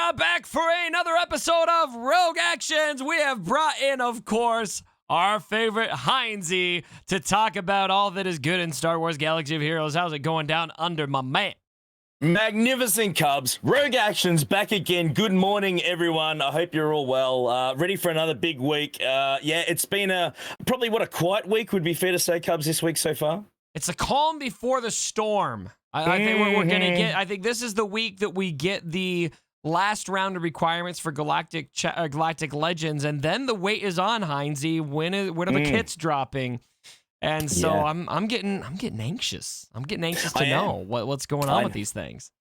are back for another episode of Rogue Actions. We have brought in, of course, our favorite Heinzie to talk about all that is good in Star Wars Galaxy of Heroes. How's it going down under, my man? Magnificent, Cubs. Rogue Actions back again. Good morning, everyone. I hope you're all well. Ready for another big week. Yeah, it's been probably a quiet week would be fair to say, Cubs, this week so far. It's a calm before the storm. I think we're going to get, I think this is the week that we get the last round of requirements for Galactic Legends, and then the wait is on, Heinzie. When are the kits dropping? And so I'm getting anxious. I'm getting anxious to know what's going on with these things.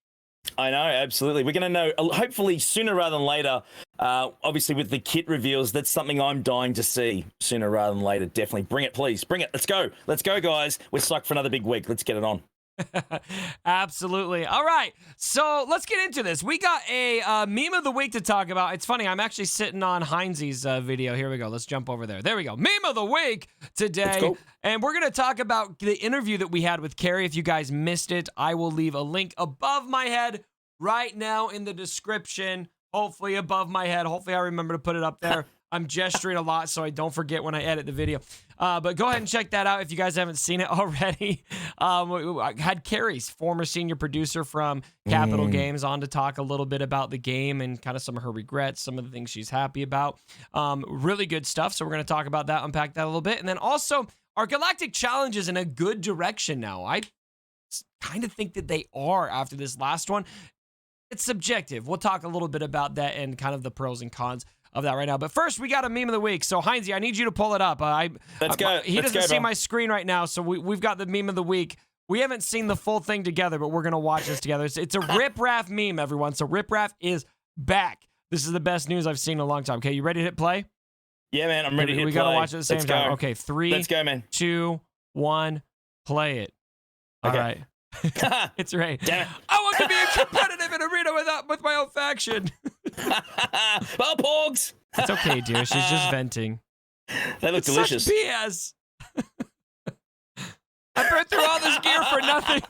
I know, absolutely. We're going to know, hopefully sooner rather than later. Obviously, with the kit reveals, that's something I'm dying to see sooner rather than later. Definitely. Bring it, please. Bring it. Let's go. Let's go, guys. We're stuck for another big week. Let's get it on. Absolutely. All right, so let's get into this. We got a meme of the week to talk about. It's funny, I'm actually sitting on Heinzie's video. Here we go. Let's jump over there. There we go. Meme of the week today. And we're going to talk about the interview that we had with Carrie. If you guys missed it, I will leave a link above my head right now in the description. Hopefully above my head. Hopefully I remember to put it up there. I'm gesturing a lot so I don't forget when I edit the video. But go ahead and check that out if you guys haven't seen it already. I had Carrie's former senior producer from Capital Games on to talk a little bit about the game and kind of some of her regrets, some of the things she's happy about. Really good stuff. So we're going to talk about that, unpack that a little bit. And then also, our Galactic Challenge is in a good direction now. I kind of think that they are after this last one. It's subjective. We'll talk a little bit about that and kind of the pros and cons of that right now. But first, we got a meme of the week. So, Heinzie, I need you to pull it up. Let's go. He doesn't see my screen right now, so we've got the meme of the week. We haven't seen the full thing together, but we're going to watch this together. It's a Rip Raff meme, everyone. So, Rip Raff is back. This is the best news I've seen in a long time. Okay, you ready to hit play? Yeah, man, I'm ready to hit play. We got to watch it at the same time. Okay, 3, Let's go, man. 2, 1, play it. All right. It's right. Damn it. I want to be a competitive in arena with my own faction. Well, Porgs. It's okay, dear. She's just venting. They look delicious. Such BS. I burned through all this gear for nothing.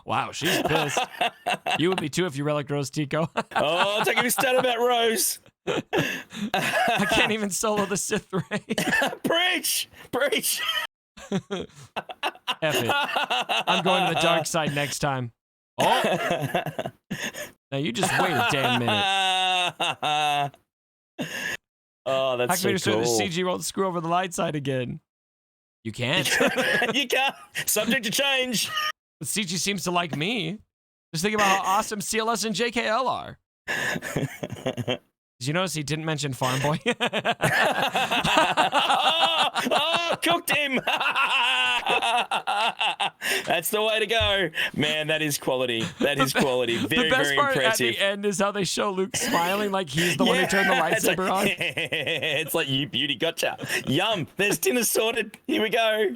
Wow, she's pissed. You would be too if you relic Rose, Tico. Oh, taking a stat about Rose. I can't even solo the Sith Ray. Preach! Preach! F it. I'm going to the dark side next time. Oh! Now you just wait a damn minute. Oh, that's so cool. The CG won't screw over the light side again. You can't. You can't. Subject to change. But CG seems to like me. Just think about how awesome CLS and JKL are. Did you notice he didn't mention Farm Boy? Oh, cooked him. That's the way to go. Man, that is quality. That is quality. Very, the best very part impressive. At the end is how they show Luke smiling like he's the one who turned the lightsaber on. It's like, you beauty, gotcha. Yum, there's dinner sorted. Here we go.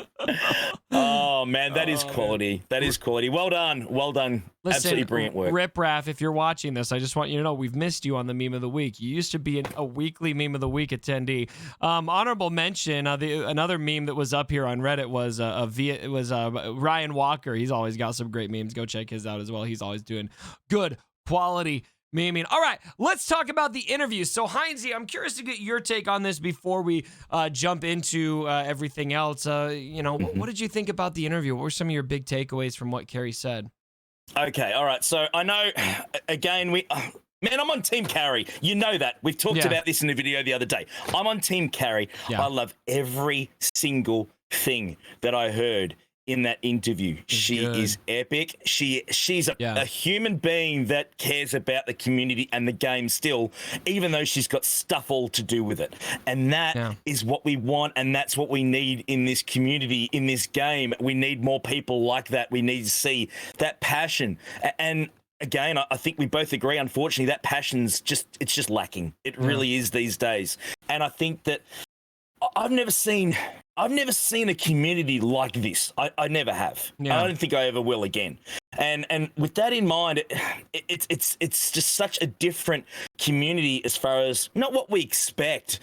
Oh, man, that is quality. That is quality. Well done. Well done. Listen, absolutely brilliant work. Rip Raff, if you're watching this, I just want you to know we've missed you on the meme of the week. You used to be a weekly meme of the week attendee. Honorable mention, another meme that was up here on Reddit was Ryan Walker. He's always got some great memes. Go check his out as well. He's always doing good quality memeing. All right, let's talk about the interview. So, Heinzie, I'm curious to get your take on this before we jump into everything else. What did you think about the interview? What were some of your big takeaways from what Carrie said? Okay, all right. So I know, again, man, I'm on Team Carrie. You know that. We've talked about this in the video the other day. I'm on Team Carrie. Yeah. I love every single thing that I heard in that interview. She is epic. She's a human being that cares about the community and the game still, even though she's got stuff all to do with it. And that is what we want, and that's what we need in this community, in this game. We need more people like that. We need to see that passion. And again, I think we both agree, unfortunately, that passion's just lacking. It really is these days. And I think that I've never seen a community like this. I never have. I don't think I ever will again. And with that in mind, it's just such a different community as far as not what we expect,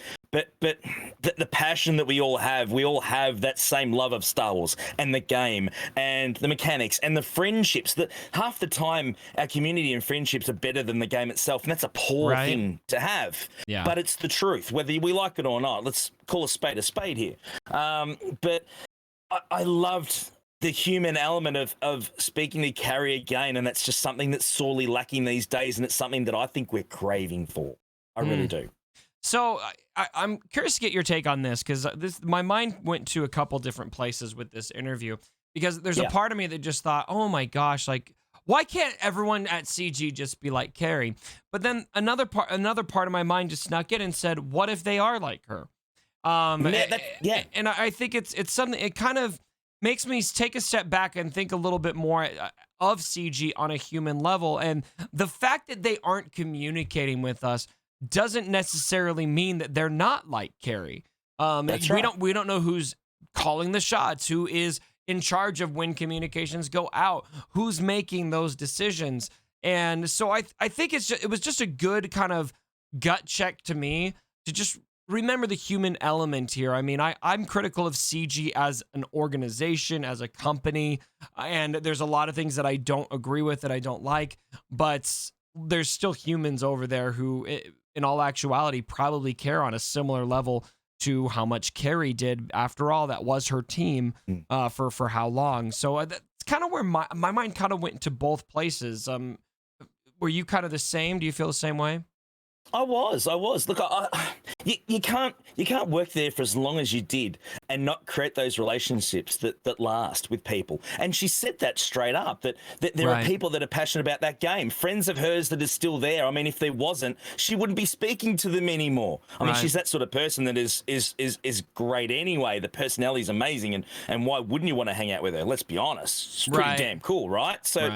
but the passion that we all have that same love of Star Wars and the game and the mechanics and the friendships. That half the time our community and friendships are better than the game itself, and that's a poor thing to have. Yeah. But it's the truth, whether we like it or not. Let's call a spade here. But I loved the human element of speaking to Carrie again, and that's just something that's sorely lacking these days, and it's something that I think we're craving for. I really do. So I'm curious to get your take on this, because my mind went to a couple different places with this interview, because there's a part of me that just thought, oh my gosh, like, why can't everyone at CG just be like Carrie? But then another part of my mind just snuck in and said, what if they are like her? And I think it's something, it kind of makes me take a step back and think a little bit more of CG on a human level. And the fact that they aren't communicating with us doesn't necessarily mean that they're not like Carrie. That's right. We don't know who's calling the shots, who is in charge of when communications go out, who's making those decisions. And so I think it was just a good kind of gut check to me to just remember the human element here. I mean, I'm critical of CG as an organization, as a company, and there's a lot of things that I don't agree with, that I don't like, but there's still humans over there who, in all actuality, probably care on a similar level to how much Carrie did. After all, that was her team for how long. So that's kind of where my mind kind of went to both places. Were you kind of the same? Do you feel the same way? I was. Look, you can't work there for as long as you did and not create those relationships that last with people. And she said that straight up, that there are people that are passionate about that game, friends of hers that are still there. I mean, if there wasn't, she wouldn't be speaking to them anymore. I mean, she's that sort of person that is great anyway. The personality is amazing, and why wouldn't you want to hang out with her? Let's be honest. She's pretty damn cool, right? So,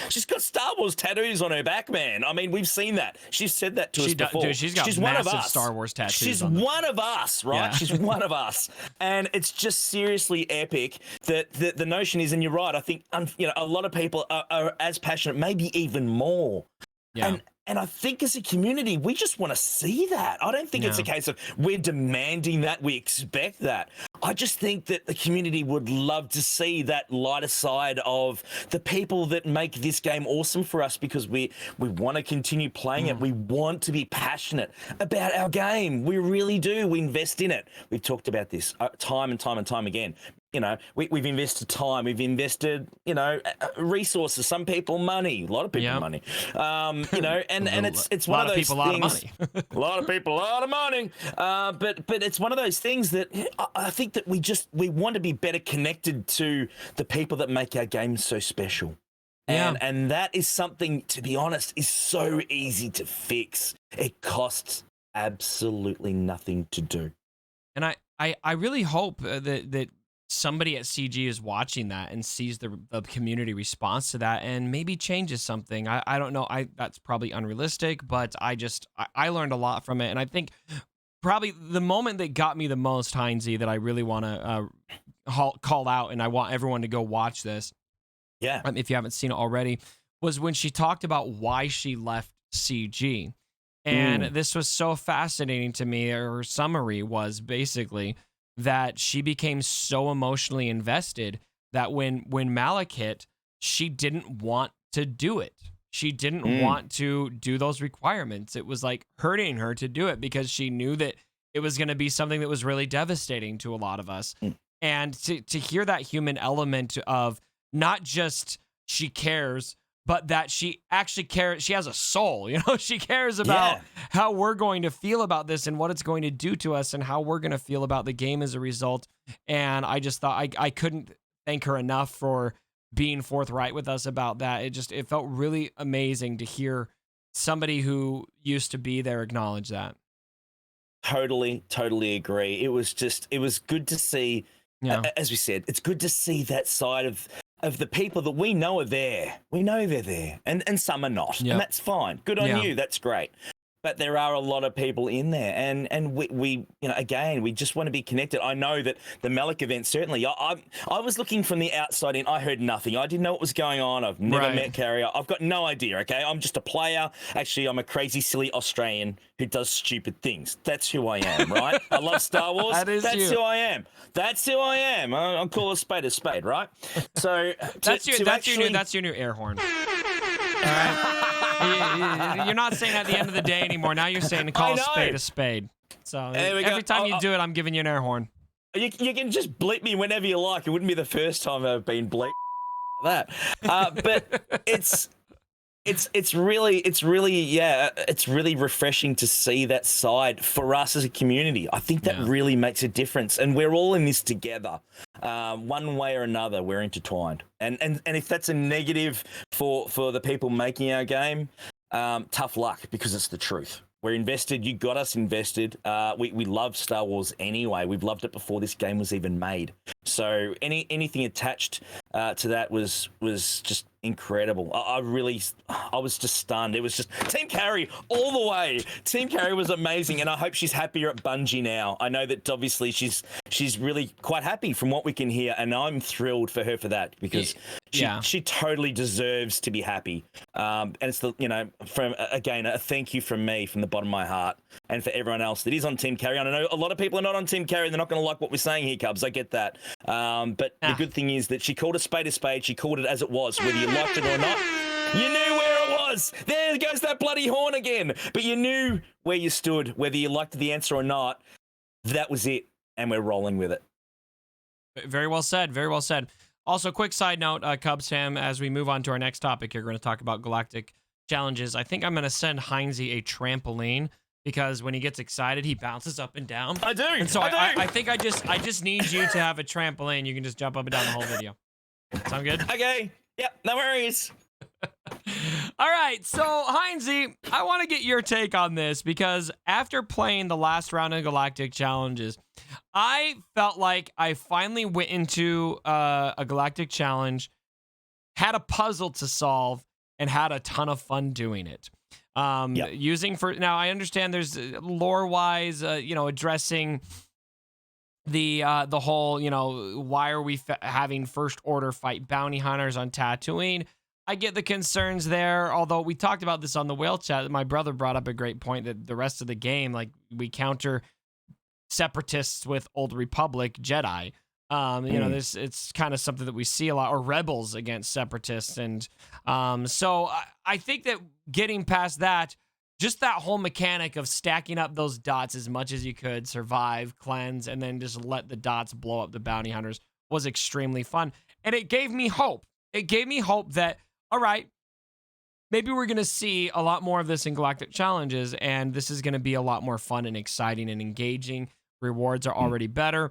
she's got Star Wars tattoos on her back, man. I mean, we've seen that. She's said that to us before. Dude, she's got massive Star Wars tattoos. She's one of us, right? Yeah. She's one of us. And it's just seriously epic that the notion is, and you're right, I think a lot of people are as passionate, maybe even more. Yeah. And I think as a community, we just want to see that. I don't think it's a case of we're demanding that, we expect that. I just think that the community would love to see that lighter side of the people that make this game awesome for us, because we want to continue playing it. We want to be passionate about our game. We really do. We invest in it. We've talked about this time and time again. We've invested time, we've invested, resources, some people money, a lot of people money, and it's one of those things. A lot of money. A lot of people, a lot of money. But it's one of those things that I think that we want to be better connected to the people that make our games so special. And that is something, to be honest, is so easy to fix. It costs absolutely nothing to do. And I really hope that somebody at CG is watching that and sees the community response to that and maybe changes something. I don't know. That's probably unrealistic, but I learned a lot from it. And I think probably the moment that got me the most, Heinze, that I really want to call out, and I want everyone to go watch this. Yeah. If you haven't seen it already, was when she talked about why she left CG. And this was so fascinating to me. Her summary was basically that she became so emotionally invested that when Malak hit, she didn't want to do it. She didn't want to do those requirements. It was like hurting her to do it, because she knew that it was going to be something that was really devastating to a lot of us. And to hear that human element of not just she cares, but that she actually cares. She has a soul, she cares about how we're going to feel about this and what it's going to do to us and how we're going to feel about the game as a result. And I just thought I couldn't thank her enough for being forthright with us about that. It felt really amazing to hear somebody who used to be there acknowledge that. Totally agree. It was good to see, as we said, it's good to see that side of the people that we know are there. We know they're there, and some are not, and that's fine. Good on you. That's great. but there are a lot of people in there, and we again, we just want to be connected. I know that the Malik event, certainly, I was looking from the outside in. I heard nothing. I didn't know what was going on. I've never met Carrie. I've got no idea. Okay, I'm just a player. Actually, I'm a crazy, silly Australian who does stupid things. That's who I am, right? I love Star Wars. That's who I am. That's who I am. I'll call a spade, right? So that's your new air horn. All right. You're not saying at the end of the day anymore. Now you're saying to call a spade. So every time you do it, I'm giving you an air horn. You can just bleep me whenever you like. It wouldn't be the first time I've been bleeped that. But it's really refreshing to see that side for us as a community. I think that really makes a difference, and we're all in this together. One way or another, we're intertwined. And if that's a negative for the people making our game, tough luck, because it's the truth. We're invested. You got us invested. We love Star Wars anyway. We've loved it before this game was even made. So anything attached to that was just incredible. I was just stunned. It was just Team Carrie all the way. Team Carrie was amazing, and I hope she's happier at Bungie now. I know that obviously she's really quite happy from what we can hear, and I'm thrilled for her for that, because she totally deserves to be happy. And it's from again, a thank you from me from the bottom of my heart, and for everyone else that is on Team Carrie. And I know a lot of people are not on Team Carrie. They're not going to like what we're saying here, Cubs. I get that. But the good thing is that she called a spade a spade. She called it as it was, whether you liked it or not. You knew where it was. There goes that bloody horn again. But you knew where you stood, whether you liked the answer or not. That was it, and we're rolling with it. Very well said. Very well said. Also, quick side note, Cubs fam, as we move on to our next topic here, we're going to talk about Galactic challenges. I think I'm going to send Heinzie a trampoline, because when he gets excited, he bounces up and down. I do. And so I think I just need you to have a trampoline. You can just jump up and down the whole video. Sound good? Okay. Yep. No worries. All right. So, Heinzie, I want to get your take on this, because after playing the last round of Galactic challenges, I felt like I finally went into a Galactic challenge, had a puzzle to solve, and had a ton of fun doing it. Now I understand there's lore wise, addressing the whole, why are we having first order fight bounty hunters on Tatooine? I get the concerns there, although we talked about this on the whale chat. My brother brought up a great point that the rest of the game, like, we counter separatists with Old Republic Jedi. It's kind of something that we see a lot, or rebels against separatists. And so I think that getting past that, just that whole mechanic of stacking up those dots as much as you could, survive, cleanse, and then just let the dots blow up the bounty hunters was extremely fun. And it gave me hope. It gave me hope that, all right, maybe we're going to see a lot more of this in Galactic Challenges, and this is going to be a lot more fun and exciting and engaging. Rewards are already better.